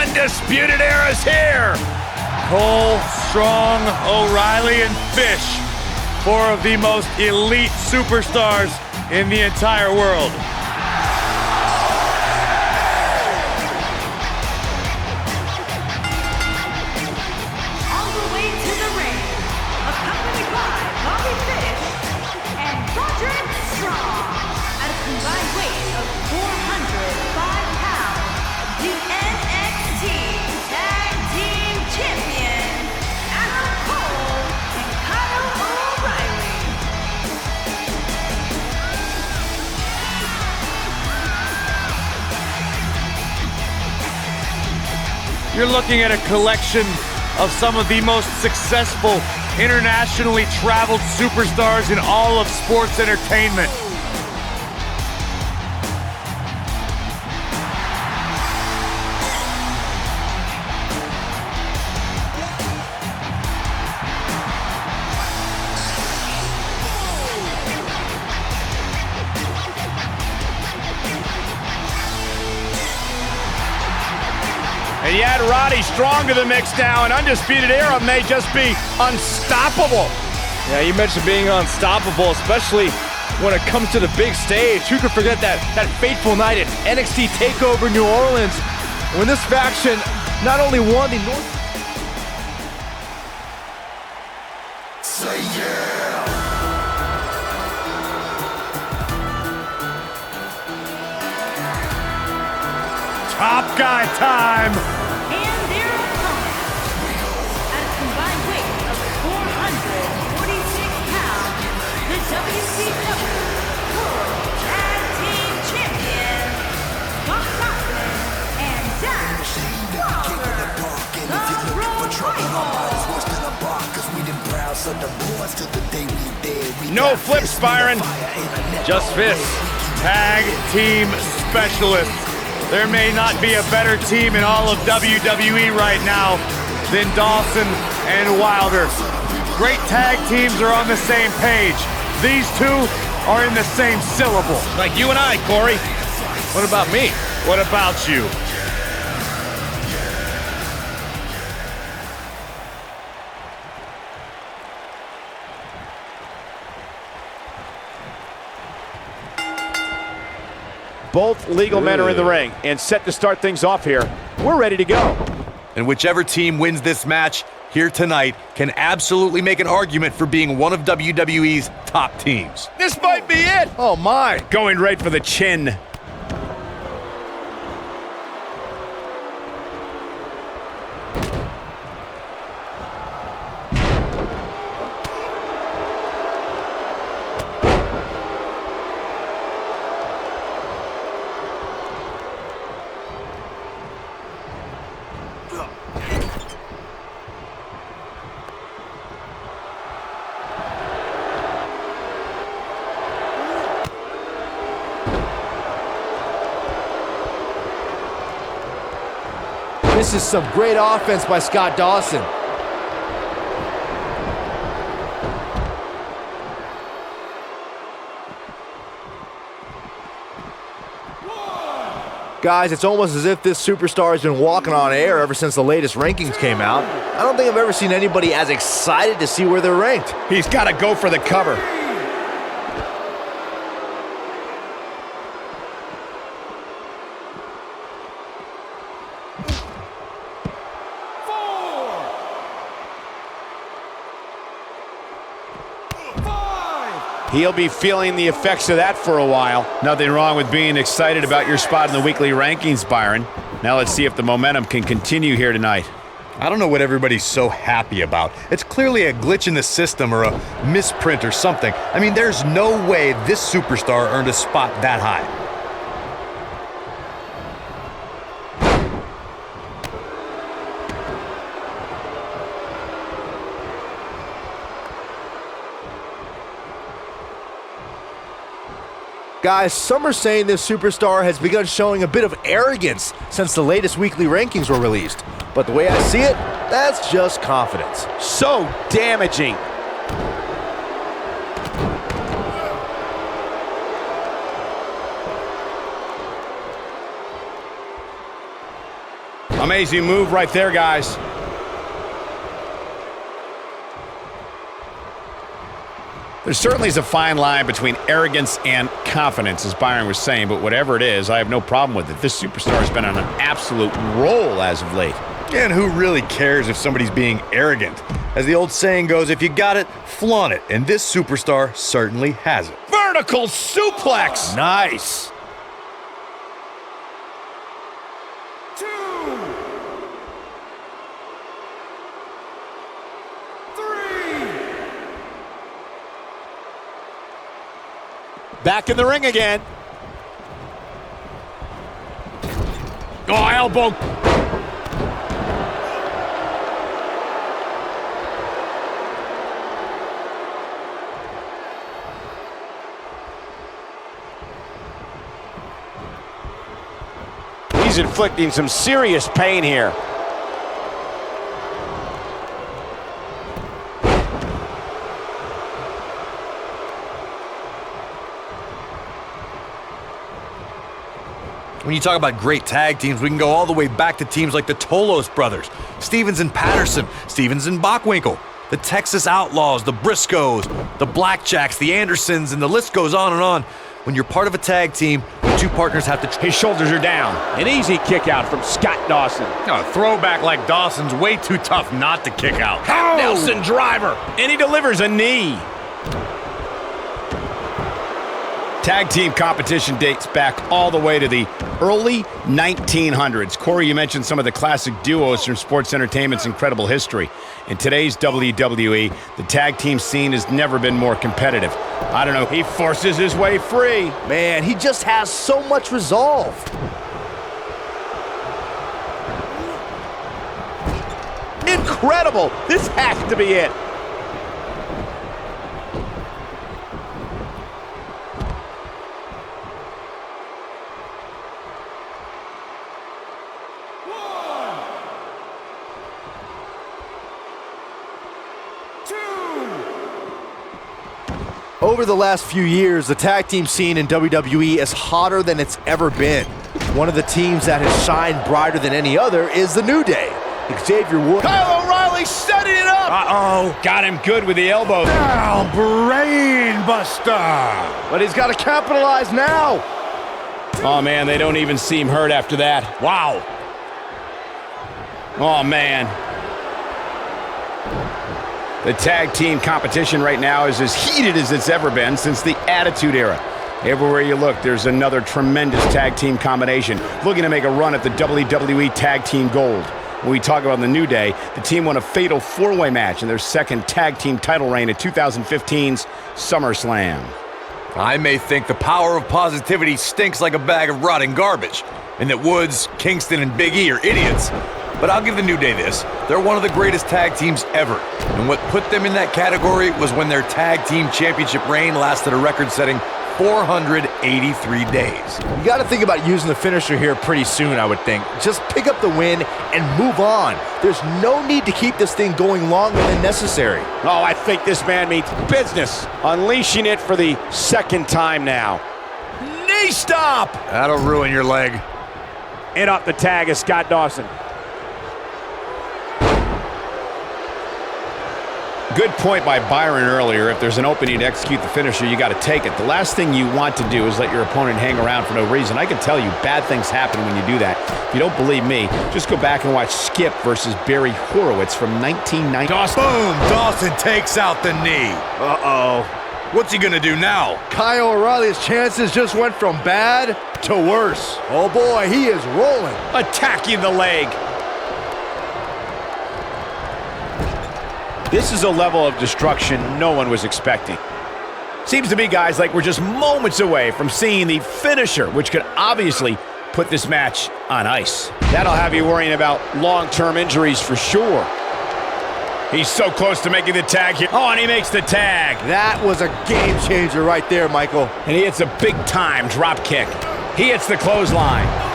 Undisputed Era's here! Cole, Strong, O'Reilly, and Fish. Four of the most elite superstars in the entire world. On the way to the ring, accompanied by Bobby Fish and Roderick Strong, at a combined weight of 405 pounds, the NXT Tag Team Champions, Adam Cole and Kyle O'Reilly. You're looking at a collection of some of the most successful, internationally traveled superstars in all of sports entertainment. And you add Roddy Strong to the mix now, and Undisputed Era may just be unstoppable. Yeah, you mentioned being unstoppable, especially when it comes to the big stage. Who could forget that fateful night at NXT TakeOver New Orleans, when this faction not only won the North... Say yeah! Top guy time! And their opponents, at a combined weight of 446 pounds, the WCW World Tag Team Champions, Scott Dawson and Dax Wilder, the Road Warriors. No flips, Byron. Just fists. Tag team specialists. There may not be a better team in all of WWE right now than Dawson and Wilder. Great tag teams are on the same page. These two are in the same syllable. Like you and I, Corey. What about me? What about you? Both legal men are in the ring and set to start things off here. We're ready to go. And whichever team wins this match here tonight can absolutely make an argument for being one of WWE's top teams. This might be it. Oh my. Going right for the chin. This is some great offense by Scott Dawson. Guys, it's almost as if this superstar has been walking on air ever since the latest rankings came out. I don't think I've ever seen anybody as excited to see where they're ranked. He's got to go for the cover. He'll be feeling the effects of that for a while. Nothing wrong with being excited about your spot in the weekly rankings, Byron. Now let's see if the momentum can continue here tonight. I don't know what everybody's so happy about. It's clearly a glitch in the system or a misprint or something. I mean, there's no way this superstar earned a spot that high. Guys, some are saying this superstar has begun showing a bit of arrogance since the latest weekly rankings were released. But the way I see it, that's just confidence. So damaging. Amazing move right there, guys. There certainly is a fine line between arrogance and confidence, as Byron was saying, but whatever it is, I have no problem with it. This superstar has been on an absolute roll as of late. And who really cares if somebody's being arrogant? As the old saying goes, if you got it, flaunt it. And this superstar certainly has it. Vertical suplex! Nice. Back in the ring again. Oh, elbow. He's inflicting some serious pain here. When you talk about great tag teams, we can go all the way back to teams like the Tolos brothers, Stevens and Patterson, Stevens and Bockwinkel, the Texas Outlaws, the Briscoes, the Blackjacks, the Andersons, and the list goes on and on. When you're part of a tag team, the two partners have to... His shoulders are down. An easy kick out from Scott Dawson. A throwback like Dawson's way too tough not to kick out. Oh. Nelson driver. And he delivers a knee. Tag team competition dates back all the way to the early 1900s. Corey, you mentioned some of the classic duos from sports entertainment's incredible history. In today's WWE, the tag team scene has never been more competitive. I don't know, he forces his way free. Man, he just has so much resolve. Incredible! This has to be it. Over the last few years, the tag team scene in WWE is hotter than it's ever been. One of the teams that has shined brighter than any other is the New Day. Xavier Woods. Kyle O'Reilly setting it up! Uh-oh. Got him good with the elbow. Down, brain buster. But he's got to capitalize now. Oh, man, they don't even seem hurt after that. Wow. Oh, man. The tag team competition right now is as heated as it's ever been since the Attitude Era. Everywhere you look, there's another tremendous tag team combination looking to make a run at the WWE Tag Team Gold. When we talk about the New Day, the team won a fatal four-way match in their second tag team title reign at 2015's SummerSlam. I may think the power of positivity stinks like a bag of rotting garbage, and that Woods, Kingston, and Big E are idiots. But I'll give the New Day this. They're one of the greatest tag teams ever. And what put them in that category was when their tag team championship reign lasted a record-setting 483 days. You got to think about using the finisher here pretty soon, I would think. Just pick up the win and move on. There's no need to keep this thing going longer than necessary. Oh, I think this man means business. Unleashing it for the second time now. Knee stop! That'll ruin your leg. In up the tag is Scott Dawson. Good point by Byron earlier. If there's an opening to execute the finisher, you got to take it. The last thing you want to do is let your opponent hang around for no reason. I can tell you bad things happen when you do that. If you don't believe me, just go back and watch Skip versus Barry Horowitz from 1990. Boom! Dawson takes out the knee. Uh-oh. What's he gonna do now? Kyle O'Reilly's chances just went from bad to worse. Oh boy, he is rolling. Attacking the leg. This is a level of destruction no one was expecting. Seems to me, guys, like we're just moments away from seeing the finisher, which could obviously put this match on ice. That'll have you worrying about long-term injuries for sure. He's so close to making the tag here. Oh, and he makes the tag. That was a game changer right there, Michael. And he hits a big-time drop kick. He hits the clothesline.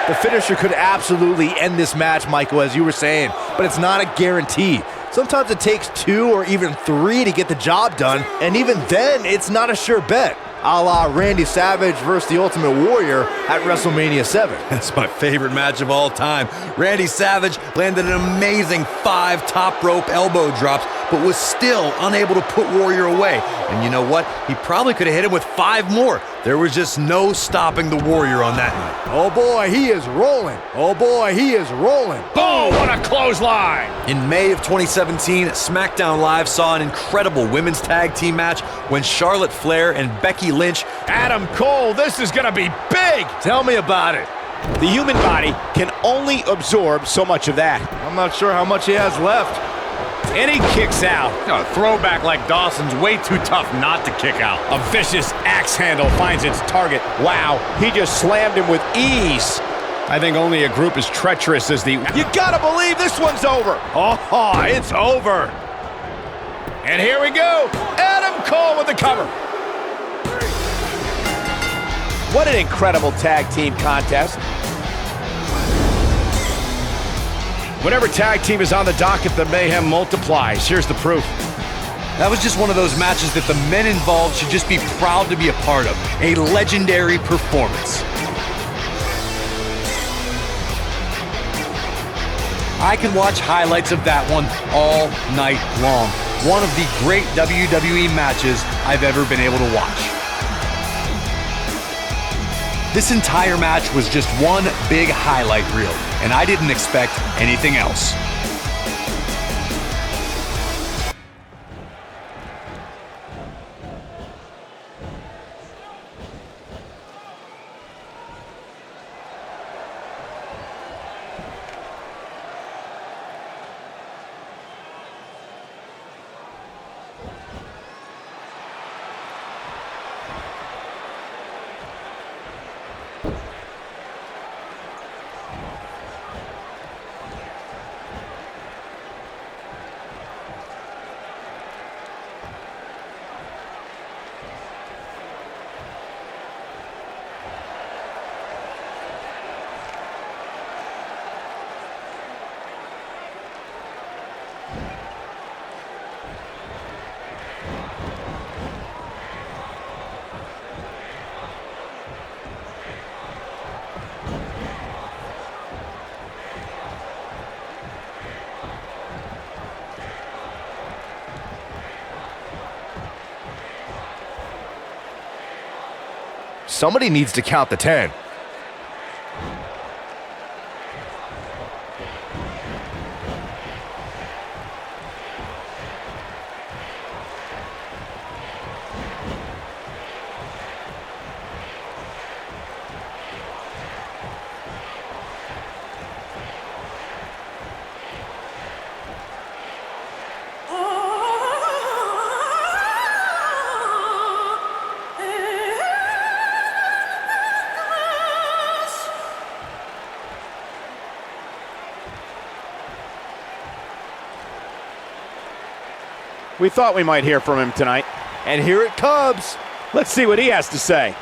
The finisher could absolutely end this match, Michael, as you were saying, but it's not a guarantee. Sometimes it takes 2 or even 3 to get the job done, and even then, it's not a sure bet. a la Randy Savage versus the Ultimate Warrior at WrestleMania 7. That's my favorite match of all time. Randy Savage landed an amazing 5 top rope elbow drops, but was still unable to put Warrior away. And you know what? He probably could have hit him with 5 more. There was just no stopping the Warrior on that night. Oh boy, he is rolling. Oh boy, he is rolling. Oh, what a clothesline! In May of 2017, SmackDown Live saw an incredible women's tag team match when Charlotte Flair and Becky Lynch. Adam Cole, this is gonna be big! Tell me about it. The human body can only absorb so much of that. I'm not sure how much he has left. And he kicks out. A throwback like Dawson's way too tough not to kick out. A vicious axe handle finds its target. Wow, he just slammed him with ease. I think only a group as treacherous as the... You gotta believe this one's over. Oh, it's over. And here we go. Adam Cole with the cover. What an incredible tag team contest. Whenever tag team is on the docket, the mayhem multiplies. Here's the proof. That was just one of those matches that the men involved should just be proud to be a part of. A legendary performance. I can watch highlights of that one all night long. One of the great WWE matches I've ever been able to watch. This entire match was just one big highlight reel, and I didn't expect anything else. Somebody needs to count the 10. We thought we might hear from him tonight. And here it comes. Let's see what he has to say.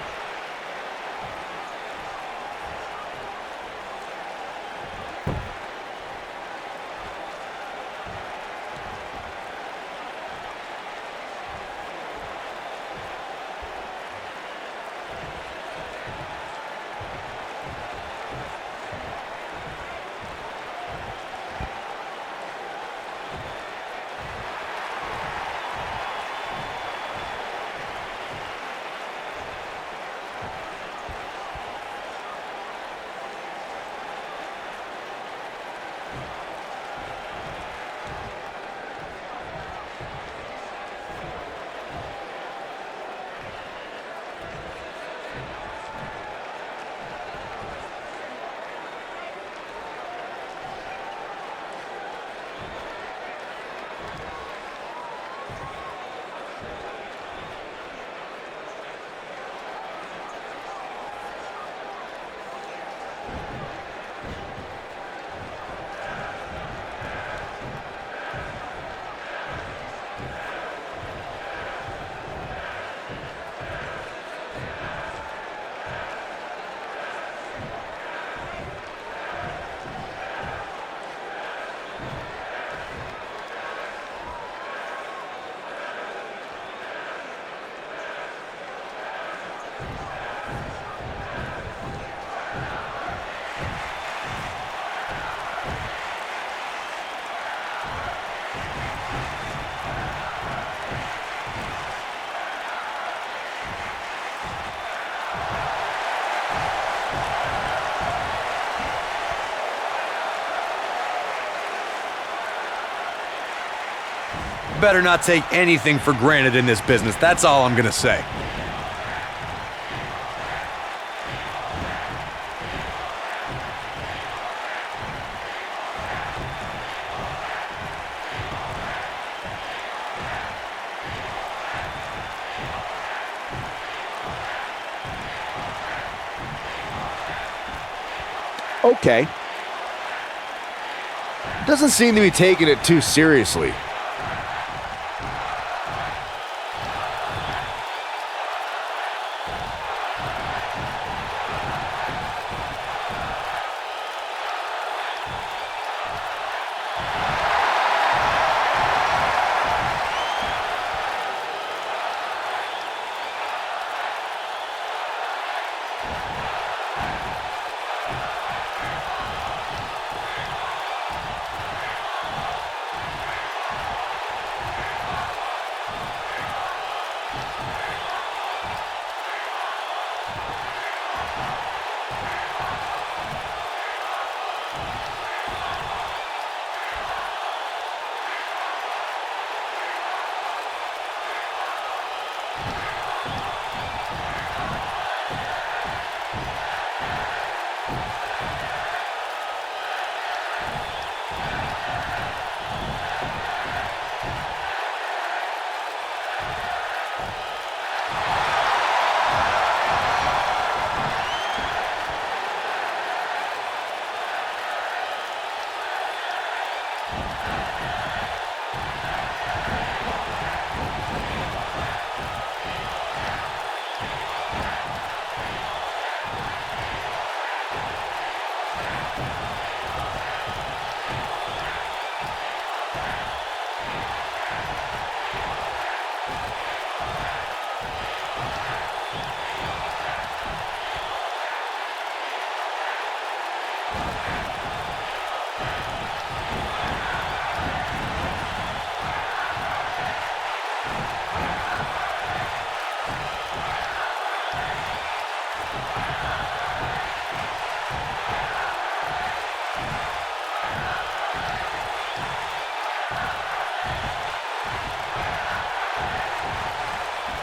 better not take anything for granted in this business. That's all I'm gonna say. Okay. Doesn't seem to be taking it too seriously.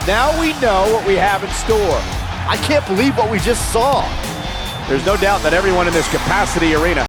Now we know what we have in store. I can't believe what we just saw. There's no doubt that everyone in this capacity arena